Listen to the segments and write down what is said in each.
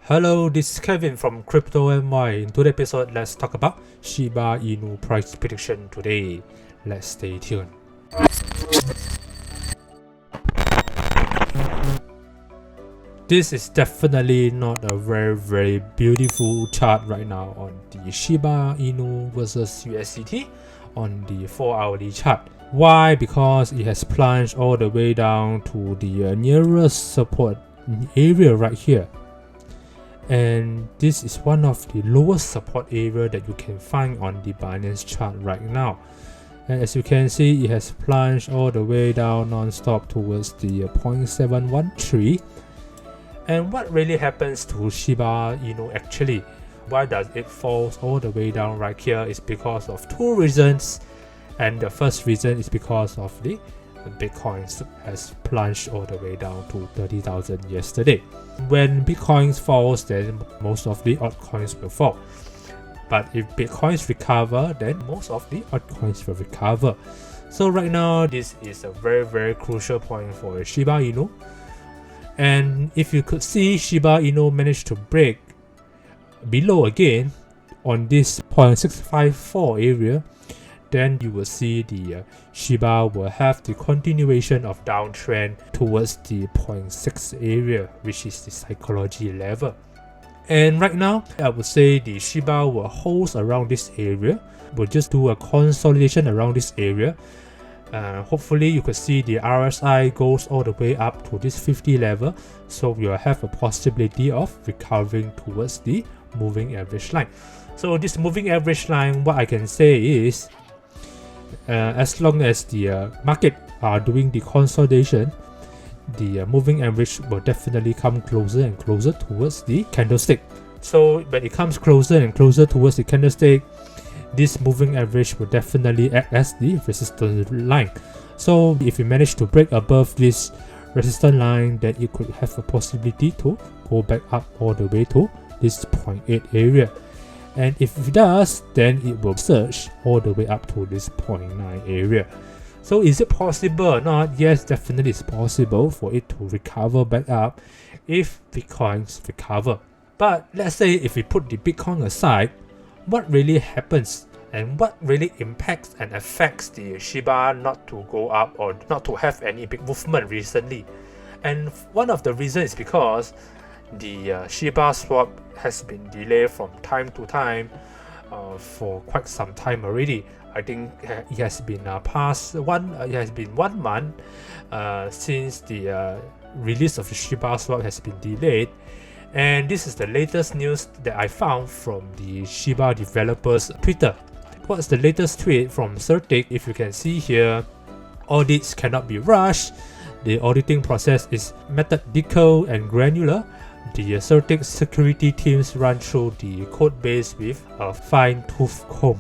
Hello, this is Kevin from CryptoMY. In today's episode, let's talk about Shiba Inu price prediction today. Let's stay tuned. This is definitely not a very beautiful chart right now on the Shiba Inu versus USDT on the 4-hourly chart. Why? Because it has plunged all the way down to the nearest support area right here. And this is one of the lowest support area that you can find on the Binance chart right now. And as you can see, it has plunged all the way down non-stop towards the 0.713. And what really happens to Shiba Inu actually? Why does it fall all the way down right here? Is because of two reasons. And the first reason is because of the Bitcoin has plunged all the way down to 30,000 yesterday. When Bitcoin falls, then most of the altcoins will fall. But if Bitcoins recover, then most of the altcoins will recover. So right now, this is a very crucial point for Shiba Inu. And if you could see, Shiba Inu managed to break below again on this 0.654 area, then you will see the Shiba will have the continuation of downtrend towards the 0.6 area, which is the psychology level. And right now, I would say the Shiba will hold around this area. We'll just do a consolidation around this area. Hopefully, you could see the RSI goes all the way up to this 50 level. So you'll have a possibility of recovering towards the moving average line. So this moving average line, what I can say is, as long as the market are doing the consolidation, the moving average will definitely come closer and closer towards the candlestick. So when it comes closer and closer towards the candlestick, this moving average will definitely act as the resistance line. So if you manage to break above this resistance line, then it could have a possibility to go back up all the way to this 0.8 area. And if it does, then it will surge all the way up to this 0.9 area. So is it possible or not? Yes, definitely it's possible for it to recover back up if Bitcoins recover. But let's say if we put the Bitcoin aside, what really happens and what really impacts and affects the Shiba not to go up or not to have any big movement recently? And one of the reasons is because the ShibaSwap has been delayed from time to time for quite some time already. I think it has been it has been 1 month since the release of the ShibaSwap has been delayed. And this is the latest news that I found from the Shiba developers Twitter. What's the latest tweet from Certic? If you can see here, audits cannot be rushed. The auditing process is methodical and granular. The Certic security teams run through the code base with a fine-tooth comb.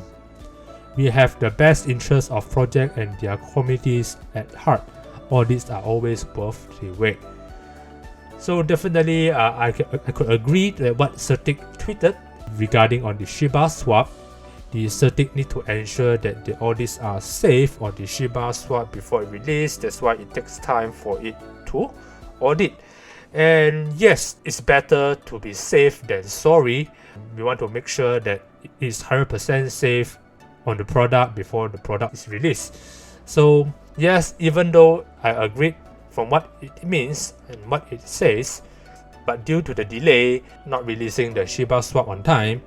We have the best interests of project and their communities at heart. Audits are always worth the wait. So definitely, I could agree that what Certic tweeted regarding on the ShibaSwap. The Certic need to ensure that the audits are safe on the ShibaSwap before it release. That's why it takes time for it to audit. And yes, it's better to be safe than sorry. We want to make sure that it is 100% safe on the product before the product is released. So yes, even though I agree from what it means and what it says, but due to the delay not releasing the ShibaSwap on time,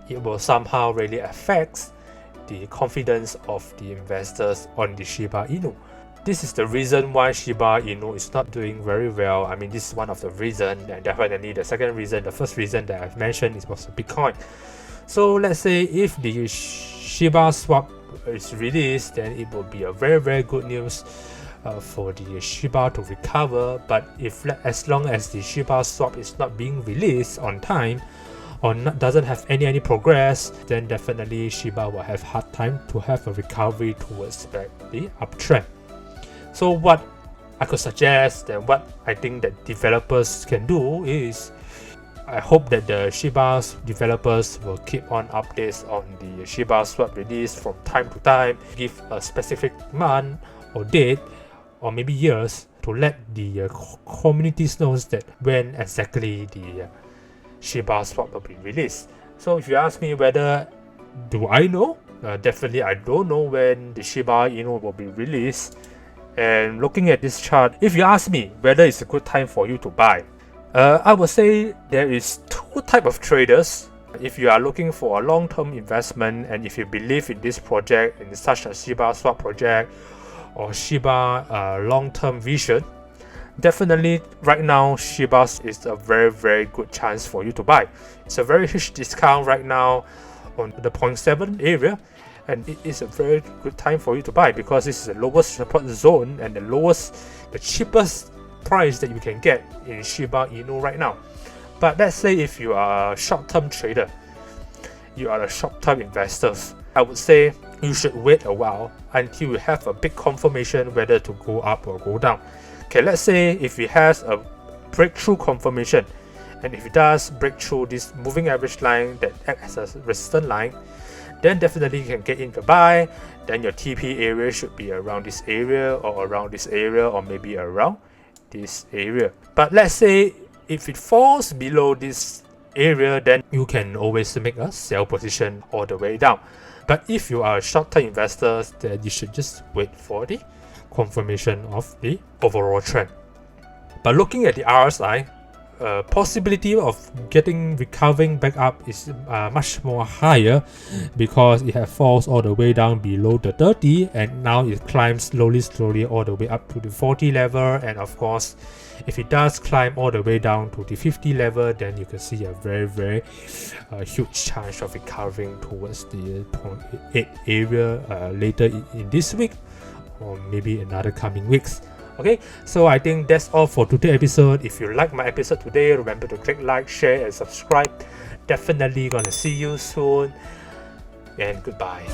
it will somehow really affect the confidence of the investors on the Shiba Inu. This is the reason why Shiba Inu is not doing very well. I mean, this is one of the reasons, and definitely the second reason, the first reason that I've mentioned was Bitcoin. So let's say if the ShibaSwap is released, then it will be a very good news for the Shiba to recover. But as long as the ShibaSwap is not being released on time or doesn't have any progress, then definitely Shiba will have hard time to have a recovery towards back the uptrend. So what I could suggest and what I think that developers can do is, I hope that the Shiba developers will keep on updates on the ShibaSwap release from time to time, give a specific month or date or maybe years to let the communities know that when exactly the ShibaSwap will be released. So if you ask me whether do I know, definitely I don't know when the Shiba Inu will be released. And looking at this chart, if you ask me whether it's a good time for you to buy, I would say there is two types of traders. If you are looking for a long-term investment and if you believe in this project, in such a ShibaSwap project or Shiba long-term vision, definitely right now Shiba is a very good chance for you to buy. It's a very huge discount right now on the 0.7 area, and it is a very good time for you to buy because this is the lowest support zone and the cheapest price that you can get in Shiba Inu right now. But let's say if you are a short-term trader, you are a short-term investor, I would say you should wait a while until you have a big confirmation whether to go up or go down. Okay, let's say if it has a breakthrough confirmation, and if it does break through this moving average line that acts as a resistance line, then definitely you can get in to buy. Then your TP area should be around this area or around this area or maybe around this area. But let's say if it falls below this area, then you can always make a sell position all the way down. But if you are a short-term investor, then you should just wait for the confirmation of the overall trend. But looking at the RSI, possibility of recovering back up is much more higher because it has falls all the way down below the 30 and now it climbs slowly all the way up to the 40 level. And of course, if it does climb all the way down to the 50 level, then you can see a very huge chance of recovering towards the 0.8 area later in this week or maybe another coming weeks. Okay, so I think that's all for today's episode. If you like my episode today, remember to click like, share and subscribe. Definitely gonna see you soon, and goodbye.